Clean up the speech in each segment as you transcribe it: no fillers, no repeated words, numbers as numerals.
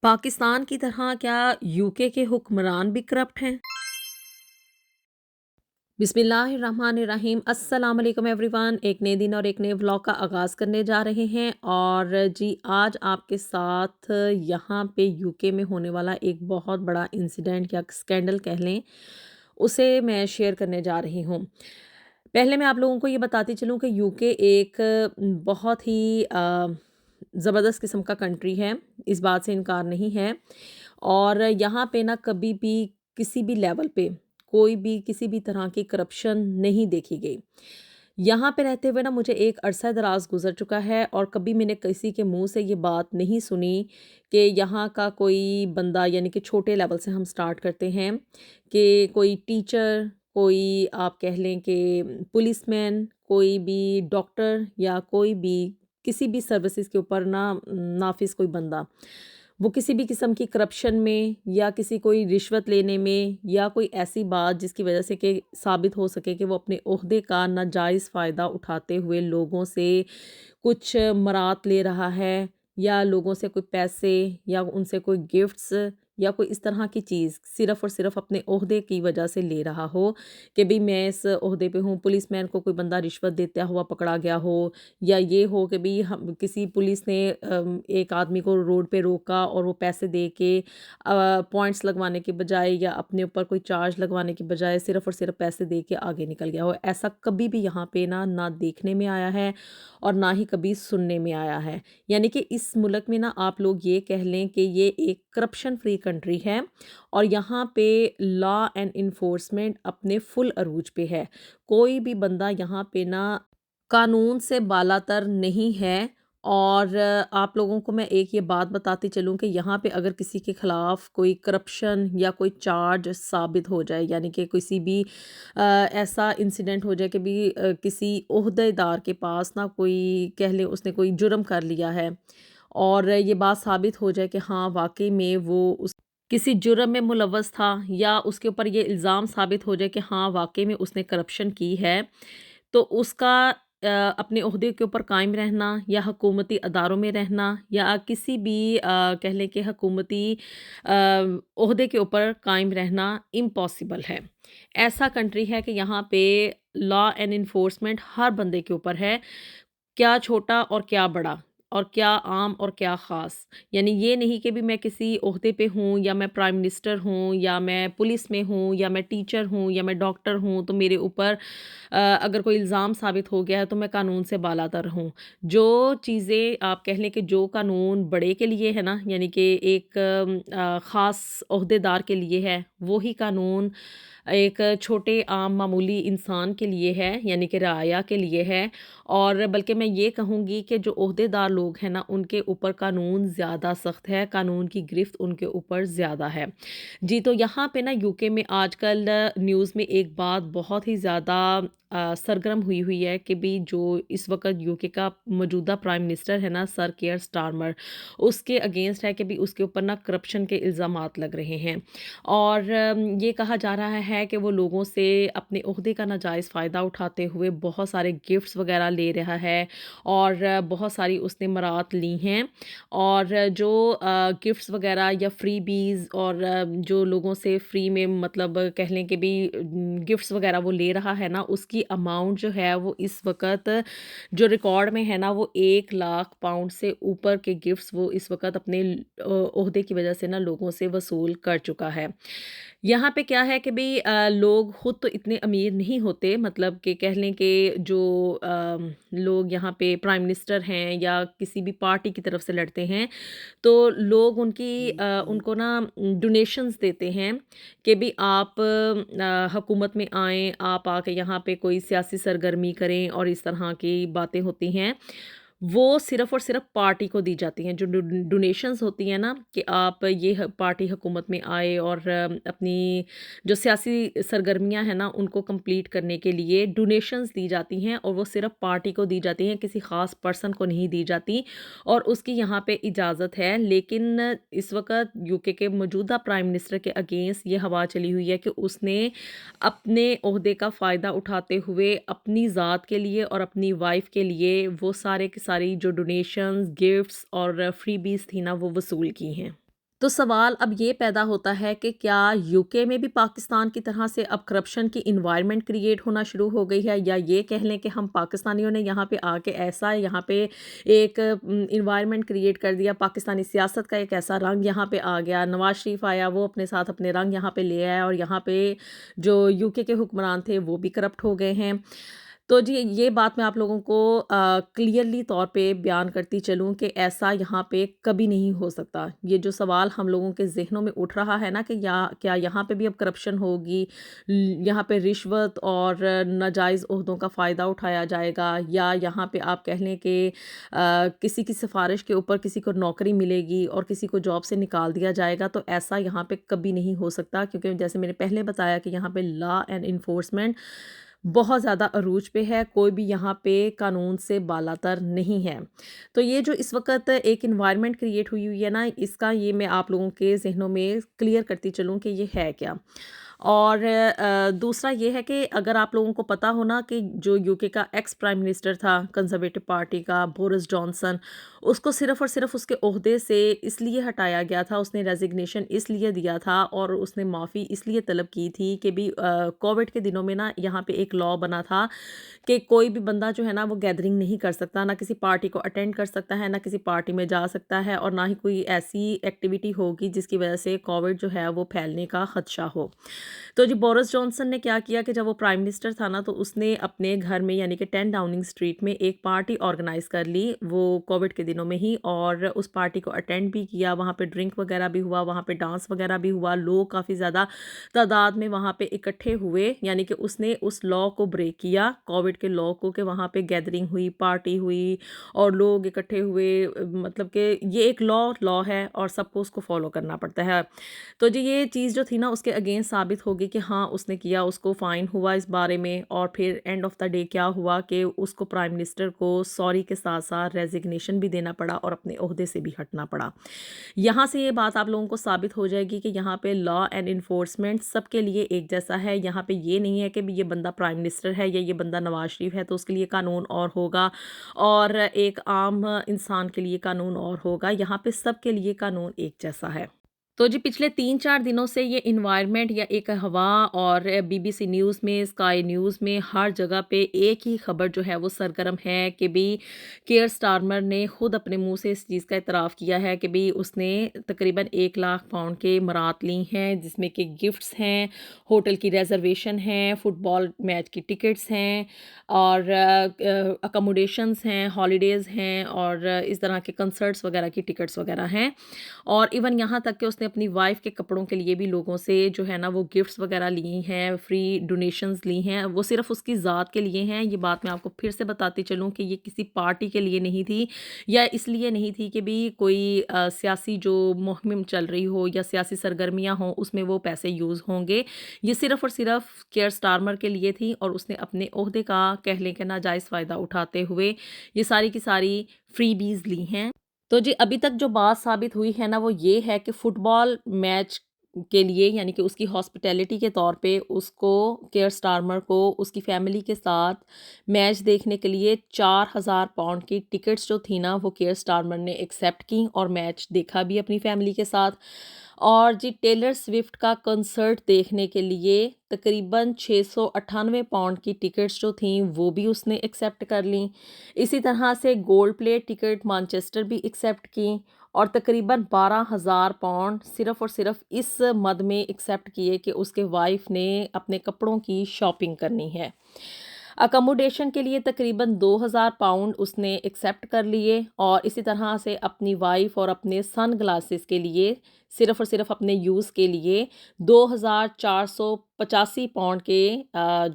पाकिस्तान की तरह क्या यूके के हुक्मरान भी करप्ट हैं? बिस्मिल्लाहिर्रहमानिर्रहीम। अस्सलाम वालेकुम एवरीवन। एक नए दिन और एक नए व्लॉग का आगाज़ करने जा रहे हैं और जी आज आपके साथ यहाँ पे यूके में होने वाला एक बहुत बड़ा इंसिडेंट या स्कैंडल कह लें, उसे मैं शेयर करने जा रही हूँ। पहले मैं आप लोगों को ये बताती चलूँ कि यूके एक बहुत ही ज़बरदस्त किस्म का कंट्री है, इस बात से इनकार नहीं है। और यहाँ पे ना कभी भी किसी भी लेवल पे कोई भी किसी भी तरह की करप्शन नहीं देखी गई। यहाँ पे रहते हुए ना मुझे एक अरसा दराज गुजर चुका है और कभी मैंने किसी के मुंह से ये बात नहीं सुनी कि यहाँ का कोई बंदा, यानी कि छोटे लेवल से हम स्टार्ट करते हैं, कि कोई टीचर, कोई आप कह लें कि पुलिसमैन, कोई भी डॉक्टर या कोई भी किसी भी सर्विसेज के ऊपर ना नाफिस कोई बंदा, वो किसी भी किस्म की करप्शन में या किसी कोई रिश्वत लेने में या कोई ऐसी बात जिसकी वजह से कि साबित हो सके कि वो अपने ओहदे का नाजायज़ फ़ायदा उठाते हुए लोगों से कुछ मरात ले रहा है या लोगों से कोई पैसे या उनसे कोई गिफ्ट्स या कोई इस तरह की चीज़ सिर्फ़ और सिर्फ़ अपने ओहदे की वजह से ले रहा हो कि भई मैं इस ओहदे पे हूँ। पुलिसमैन को कोई बंदा रिश्वत देता हुआ पकड़ा गया हो या ये हो कि भई हम किसी पुलिस ने एक आदमी को रोड पे रोका और वो पैसे दे के पॉइंट्स लगवाने के बजाय या अपने ऊपर कोई चार्ज लगवाने के बजाय सिर्फ़ और सिर्फ़ पैसे दे के आगे निकल गया हो। ऐसा कभी भी यहाँ पे ना देखने में आया है और ना ही कभी सुनने में आया है। यानी कि इस मुल्क में ना आप लोग ये कह लें कि ये एक करप्शन फ्री कंट्री है और यहाँ पे लॉ एंड इन्फोर्समेंट अपने फुल अरूज पे है। कोई भी बंदा यहाँ पे ना कानून से बालातर नहीं है। और आप लोगों को मैं एक ये बात बताती चलूँ कि यहाँ पे अगर किसी के ख़िलाफ़ कोई करप्शन या कोई चार्ज साबित हो जाए, यानी कि किसी भी ऐसा इंसिडेंट हो जाए कि भी किसी ओहदेदार के पास ना कोई कह लें उसने कोई जुर्म कर लिया है और ये बात साबित हो जाए कि हाँ वाक़ई में वो उस किसी जुर्म में मुलव्वस था या उसके ऊपर ये इल्ज़ाम साबित हो जाए कि हाँ वाक़ई में उसने करप्शन की है, तो उसका अपने ओहदे के ऊपर कायम रहना या हुकूमती अदारों में रहना या किसी भी कह लें कि हुकूमती ओहदे के ऊपर कायम रहना इम्पॉसिबल है। ऐसा कंट्री है कि यहाँ पे लॉ एंड इन्फोर्समेंट हर बंदे के ऊपर है, क्या छोटा और क्या बड़ा और क्या आम और क्या ख़ास। यानी ये नहीं कि भी मैं किसी ओहदे पे हूँ या मैं प्राइम मिनिस्टर हूँ या मैं पुलिस में हूँ या मैं टीचर हूँ या मैं डॉक्टर हूँ तो मेरे ऊपर अगर कोई इल्ज़ाम साबित हो गया है तो मैं कानून से बालातर हूँ। जो चीज़ें आप कह लें कि जो कानून बड़े के लिए है ना, यानी कि एक ख़ास ओहदेदार के लिए है, वो ही कानून एक छोटे आम मामूली इंसान के लिए है, यानी कि राया के लिए है। और बल्कि मैं ये कहूँगी कि जो ओहदेदार लोग हैं ना उनके ऊपर कानून ज़्यादा सख्त है, कानून की गिरफ्त उनके ऊपर ज़्यादा है। जी, तो यहाँ पे ना यूके में आजकल न्यूज़ में एक बात बहुत ही ज़्यादा सरगर्म हुई हुई है कि भी जो इस वक्त यूके का मौजूदा प्राइम मिनिस्टर है ना सर केयर स्टारमर, उसके अगेंस्ट है कि भी उसके ऊपर ना करप्शन के इल्ज़ामात लग रहे हैं और ये कहा जा रहा है कि वो लोगों से अपने ओहदे का नाजायज़ फ़ायदा उठाते हुए बहुत सारे गिफ्ट्स वगैरह ले रहा है और बहुत सारी उसने मरात ली हैं और जो गिफ्ट्स वगैरह या फ्रीबीज़ और जो लोगों से फ्री में मतलब कह लें कि भी गिफ्ट्स वगैरह वो ले रहा है ना, उसकी अमाउंट जो है वो इस वक़्त जो रिकॉर्ड में है ना वो 1 लाख पाउंड से ऊपर के गिफ्ट्स वो इस वक़्त अपने ओहदे की वज़ह से ना लोगों से वसूल कर चुका है। यहाँ पे क्या है कि भई लोग खुद तो इतने अमीर नहीं होते, मतलब कि कह लें कि जो लोग यहाँ पे प्राइम मिनिस्टर हैं या किसी भी पार्टी की तरफ से लड़ते हैं, तो लोग उनको ना डोनेशंस देते हैं कि भी आप हुकूमत में आएँ, आप आके यहाँ पे कोई सियासी सरगर्मी करें और इस तरह की बातें होती हैं। वो सिर्फ़ और सिर्फ़ पार्टी को दी जाती हैं। जो डोनेशंस होती हैं ना कि आप ये पार्टी हुकूमत में आए और अपनी जो सियासी सरगर्मियाँ हैं ना उनको कंप्लीट करने के लिए डोनेशंस दी जाती हैं और वो सिर्फ़ पार्टी को दी जाती हैं, किसी ख़ास पर्सन को नहीं दी जाती और उसकी यहाँ पे इजाज़त है। लेकिन इस वक़्त यूके के मौजूदा प्राइम मिनिस्टर के अगेंस्ट ये हवा चली हुई है कि उसने अपने ओहदे का फ़ायदा उठाते हुए अपनी ज़ात के लिए और अपनी वाइफ़ के लिए वो सारे की सारी जो डोनेशंस, गिफ्ट्स और फ्रीबीज़ थी ना वो वसूल की हैं। تو سوال اب یہ پیدا ہوتا ہے کہ کیا یوکے میں بھی پاکستان کی طرح سے اب کرپشن کی انوائرمنٹ کریٹ ہونا شروع ہو گئی ہے، یا یہ کہہ لیں کہ ہم پاکستانیوں نے یہاں پہ آ کے ایسا یہاں پہ ایک انوائرمنٹ کریٹ کر دیا، پاکستانی سیاست کا ایک ایسا رنگ یہاں پہ آ گیا، نواز شریف آیا، وہ اپنے ساتھ اپنے رنگ یہاں پہ لے آیا، اور یہاں پہ جو یوکے کے حکمران تھے وہ بھی کرپٹ ہو گئے ہیں۔ تو جی یہ بات میں آپ لوگوں کو کلیئرلی طور پہ بیان کرتی چلوں کہ ایسا یہاں پہ کبھی نہیں ہو سکتا۔ یہ جو سوال ہم لوگوں کے ذہنوں میں اٹھ رہا ہے نا کہ کیا یہاں پہ بھی اب کرپشن ہوگی، یہاں پہ رشوت اور ناجائز عہدوں کا فائدہ اٹھایا جائے گا، یا یہاں پہ آپ کہہ لیں کہ کسی کی سفارش کے اوپر کسی کو نوکری ملے گی اور کسی کو جاب سے نکال دیا جائے گا، تو ایسا یہاں پہ کبھی نہیں ہو سکتا، کیونکہ جیسے میں نے پہلے بتایا کہ یہاں پہ لا اینڈ انفورسمنٹ بہت زیادہ عروج پہ ہے، کوئی بھی یہاں پہ قانون سے بالاتر نہیں ہے۔ تو یہ جو اس وقت ایک انوائرمنٹ کریٹ ہوئی ہے نا، اس کا یہ میں آپ لوگوں کے ذہنوں میں کلیئر کرتی چلوں کہ یہ ہے کیا۔ اور دوسرا یہ ہے کہ اگر آپ لوگوں کو پتہ ہونا کہ جو یوکے کا ایکس پرائم منسٹر تھا کنزرویٹو پارٹی کا بورس جانسن، اس کو صرف اور صرف اس کے عہدے سے اس لیے ہٹایا گیا تھا، اس نے ریزگنیشن اس لیے دیا تھا اور اس نے معافی اس لیے طلب کی تھی کہ بھی کووڈ کے دنوں میں نا یہاں پہ ایک لا بنا تھا کہ کوئی بھی بندہ جو ہے نا وہ گیدرنگ نہیں کر سکتا، نہ کسی پارٹی کو اٹینڈ کر سکتا ہے، نہ کسی پارٹی میں جا سکتا ہے، اور نہ ہی کوئی ایسی ایکٹیویٹی ہوگی جس کی وجہ سے کووڈ جو ہے وہ پھیلنے کا خدشہ ہو۔ تو جی بورس جانسن نے کیا کیا کہ جب وہ پرائم منسٹر تھا نا، تو اس نے اپنے گھر میں یعنی کہ 10 ڈاؤننگ اسٹریٹ میں ایک پارٹی آرگنائز کر لی وہ کووڈ کے دنوں میں ہی، اور اس پارٹی کو اٹینڈ بھی کیا، وہاں پہ ڈرنک وغیرہ بھی ہوا، وہاں پہ ڈانس وغیرہ بھی ہوا، لوگ کافی زیادہ تعداد میں وہاں پہ اکٹھے ہوئے، یعنی کہ اس نے اس لا کو بریک کیا، کووڈ کے لا کو، کہ وہاں پہ گیدرنگ ہوئی، پارٹی ہوئی اور لوگ اکٹھے ہوئے، مطلب کہ یہ ایک لا ہے اور سب کو اس کو فالو کرنا پڑتا ہے۔ تو جی یہ چیز جو تھی نا اس کے اگینسٹ ثابت ہوگی کہ ہاں اس نے کیا، اس کو فائن ہوا اس بارے میں، اور پھر اینڈ آف دا ڈے کیا ہوا کہ اس کو پرائم منسٹر کو سوری کے ساتھ ساتھ ریزگنیشن بھی دینا پڑا اور اپنے عہدے سے بھی ہٹنا پڑا۔ یہاں سے یہ بات آپ لوگوں کو ثابت ہو جائے گی کہ یہاں پہ لا اینڈ انفورسمنٹ سب کے لیے ایک جیسا ہے۔ یہاں پہ یہ نہیں ہے کہ یہ بندہ پرائم منسٹر ہے یا یہ بندہ نواز شریف ہے تو اس کے لیے قانون اور ہوگا اور ایک عام انسان کے لیے قانون اور ہوگا، یہاں پہ سب کے لیے قانون ایک جیسا ہے۔ تو جی پچھلے 3-4 دنوں سے یہ انوائرمنٹ یا ایک ہوا، اور بی بی سی نیوز میں، اسکائی نیوز میں، ہر جگہ پہ ایک ہی خبر جو ہے وہ سرگرم ہے کہ بھی کیئر سٹارمر نے خود اپنے منہ سے اس چیز کا اعتراف کیا ہے کہ بھی اس نے تقریباً 1 لاکھ پاؤنڈ کے امارات لی ہیں، جس میں کہ گفٹس ہیں، ہوٹل کی ریزرویشن ہے، فٹ بال میچ کی ٹکٹس ہیں، اور اکاموڈیشنز ہیں، ہالیڈیز ہیں، اور اس طرح کے کنسرٹس وغیرہ کی ٹکٹس وغیرہ ہیں، اور ایون یہاں تک کہ اس نے اپنی وائف کے کپڑوں کے لیے بھی لوگوں سے جو ہے نا وہ گفٹس وغیرہ لی ہیں، فری ڈونیشنز لی ہیں، وہ صرف اس کی ذات کے لیے ہیں۔ یہ بات میں آپ کو پھر سے بتاتی چلوں کہ یہ کسی پارٹی کے لیے نہیں تھی، یا اس لیے نہیں تھی کہ بھی کوئی سیاسی جو مہم چل رہی ہو یا سیاسی سرگرمیاں ہوں اس میں وہ پیسے یوز ہوں گے، یہ صرف اور صرف کیئر سٹارمر کے لیے تھی، اور اس نے اپنے عہدے کا کہہ لیں کہ ناجائز فائدہ اٹھاتے ہوئے یہ ساری کی ساری فری بیز لی ہیں۔ تو جی ابھی تک جو بات ثابت ہوئی ہے نا وہ یہ ہے کہ فٹ بال میچ کے لیے یعنی کہ اس کی ہاسپٹیلٹی کے طور پہ اس کو کیئر سٹارمر کو اس کی فیملی کے ساتھ میچ دیکھنے کے لیے 4,000 پاؤنڈ کی ٹکٹس جو تھی نا وہ کیئر سٹارمر نے ایکسیپٹ کی اور میچ دیکھا بھی اپنی فیملی کے ساتھ۔ اور جی ٹیلر سوئفٹ کا کنسرٹ دیکھنے کے لیے تقریباً 698 پاؤنڈ کی ٹکٹس جو تھیں وہ بھی اس نے ایکسیپٹ کر لیں۔ اسی طرح سے گولڈ پلیٹ ٹکٹ مانچسٹر بھی ایکسیپٹ کی، اور تقریباً 12,000 پاؤنڈ صرف اور صرف اس مد میں ایکسیپٹ کیے کہ اس کے وائف نے اپنے کپڑوں کی شاپنگ کرنی ہے۔ اکاموڈیشن کے لیے تقریباً 2,000 پاؤنڈ اس نے ایکسیپٹ کر لیے، اور اسی طرح سے اپنی وائف اور اپنے سن گلاسز کے لیے صرف اور صرف اپنے یوز کے لیے 2,485 پاؤنڈ کے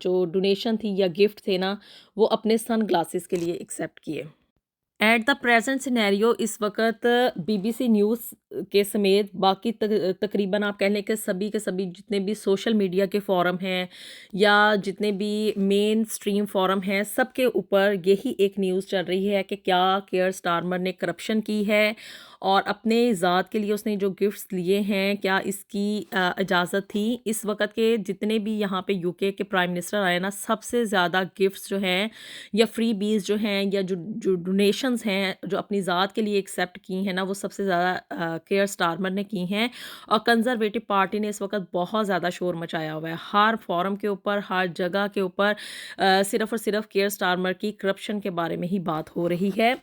جو ڈونیشن تھی یا گفٹ تھے نا وہ اپنے سن گلاسز کے لیے ایکسیپٹ کیے۔ ایٹ دا پریزنٹ سینیریو اس وقت بی بی سی نیوز کے سمیت باقی تقریباً آپ کہہ لیں کہ سبھی کے سبھی جتنے بھی سوشل میڈیا کے فورم ہیں یا جتنے بھی مین سٹریم فورم ہیں سب کے اوپر یہی ایک نیوز چل رہی ہے کہ کیا کیئر سٹارمر نے کرپشن کی ہے، اور اپنے ذات کے لیے اس نے جو گفٹس لیے ہیں کیا اس کی اجازت تھی۔ اس وقت کے جتنے بھی یہاں پہ یو کے پرائم منسٹر آئے نا سب سے زیادہ گفٹس جو ہیں یا فری بیز جو ہیں یا جو ڈونیشنز ہیں جو اپنی ذات کے لیے ایکسیپٹ کی ہیں نا وہ سب سے زیادہ केयर स्टारमर ने की हैं और कंजर्वेटिव पार्टी ने इस वक्त बहुत ज़्यादा शोर मचाया हुआ है। हर फोरम के ऊपर, हर जगह के ऊपर सिर्फ और सिर्फ केयर स्टारमर की करप्शन के बारे में ही बात हो रही है।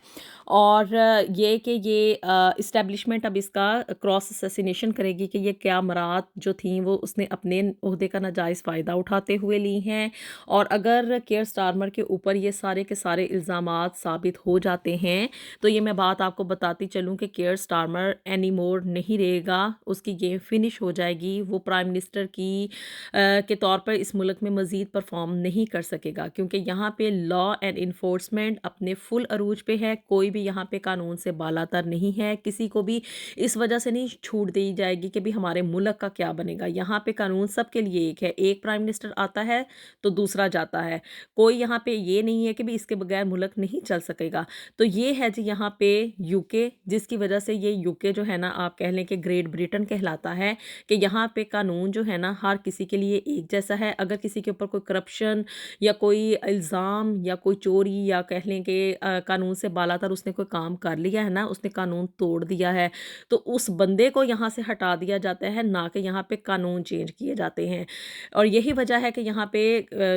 और ये कि ये इस्टेब्लिशमेंट अब इसका क्रॉस असैसिनेशन करेगी कि ये क्या मरात जो थी वो उसने अपने ओहदे का नाजायज़ फ़ायदा उठाते हुए ली हैं। और अगर केयर स्टारमर के ऊपर ये सारे के सारे इल्ज़ामात साबित हो जाते हैं तो ये मैं बात आपको बताती चलूँ कि केयर स्टारमर एनी मोर नहीं रहेगा, उसकी गेम फिनिश हो जाएगी। वो प्राइम मिनिस्टर के तौर पर इस मुल्क में मज़ीद परफॉर्म नहीं कर सकेगा, क्योंकि यहाँ पे लॉ एंड इन्फोर्समेंट अपने फुल अरूज पे है। कोई भी यहाँ पे कानून से बालातर नहीं है। किसी को भी इस वजह से नहीं छूट दी जाएगी कि भी हमारे मुल्क का क्या बनेगा। यहाँ पे कानून सबके लिए एक है। एक प्राइम मिनिस्टर आता है तो दूसरा जाता है। कोई यहाँ पे ये नहीं है कि भी इसके बगैर मुल्क नहीं चल सकेगा। तो ये है जी यहाँ पे यूके, जिसकी वजह से ये यूके जो है ना, आप कह लें कि ग्रेट ब्रिटेन कहलाता है, कि यहाँ पे कानून जो है ना हर किसी के लिए एक जैसा है। अगर किसी के ऊपर कोई करप्शन या कोई इल्ज़ाम या कोई चोरी या कह लें कि कानून से बालातर उसने कोई काम कर लिया है ना, उसने कानून तोड़ दिया है, तो उस बंदे को यहाँ से हटा दिया जाता है, ना कि यहाँ पे कानून चेंज किए जाते हैं। और यही वजह है कि यहाँ पे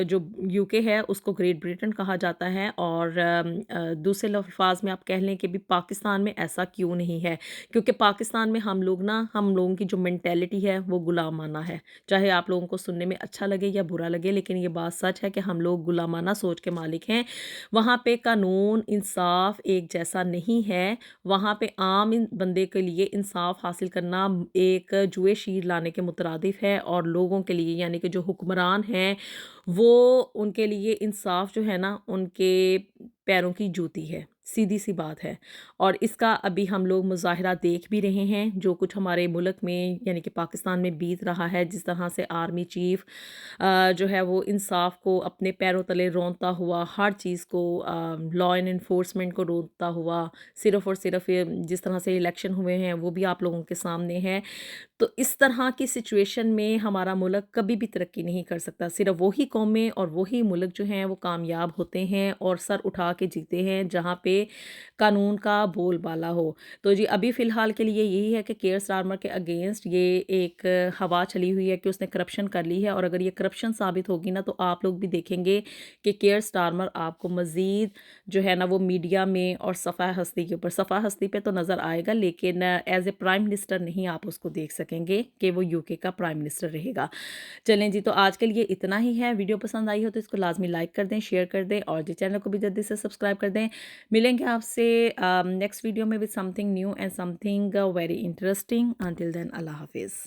जो यूके है उसको ग्रेट ब्रिटेन कहा जाता है। और दूसरे अल्फाज में आप कह लें कि भी पाकिस्तान में ऐसा क्यों नहीं है, क्योंकि पाकिस्तान में हम लोग ना, हम लोगों की जो मेंटेलिटी है वो गुलामाना है। चाहे आप लोगों को सुनने में अच्छा लगे या बुरा लगे, लेकिन ये बात सच है कि हम लोग गुलामाना सोच के मालिक हैं। वहाँ पे कानून इंसाफ एक जैसा नहीं है। वहाँ पे आम बंदे के लिए इंसाफ हासिल करना एक जुए शीर लाने के मुतरादिफ है, और लोगों के लिए यानी कि जो हुक्मरान हैं वो, उनके लिए इंसाफ जो है ना उनके पैरों की जूती है, सीधी सी बात है। और इसका अभी हम लोग मुज़ाहिरा देख भी रहे हैं, जो कुछ हमारे मुल्क में यानी कि पाकिस्तान में बीत रहा है। जिस तरह से आर्मी चीफ जो है वो इंसाफ को अपने पैरों तले रोंदता हुआ, हर चीज़ को लॉ एंड इन्फोर्समेंट को रोंदता हुआ, सिर्फ़ और सिर्फ जिस तरह से इलेक्शन हुए हैं वो भी आप लोगों के सामने है। तो इस तरह की सिचुएशन में हमारा मुल्क कभी भी तरक्की नहीं कर सकता। सिर्फ वही कौमें और वही मुल्क जो हैं वो कामयाब होते हैं और सर उठा के जीते हैं जहाँ पे कानून का बोलबाला हो। तो जी अभी फ़िलहाल के लिए यही है कि केयर स्टारमर के अगेंस्ट ये एक हवा चली हुई है कि उसने करप्शन कर ली है, और अगर ये करप्शन साबित होगी ना तो आप लोग भी देखेंगे कि केयर स्टारमर आपको मज़ीद जो है ना वो मीडिया में और सफ़ा हस्ती के ऊपर, सफ़ा हस्ती पे तो नज़र आएगा, लेकिन एज ए प्राइम मिनिस्टर नहीं आप उसको देख सकेंगे कि वो यूके का प्राइम मिनिस्टर रहेगा। चलें जी, तो आज के लिए इतना ही है। वीडियो पसंद आई हो तो इसको लाजमी लाइक कर दें, शेयर कर दें, और जी चैनल को भी जल्दी से सब्सक्राइब कर दें। मिलेंगे आपसे नेक्स्ट वीडियो में with something new and something very interesting. Until then अल्लाह हाफिज़।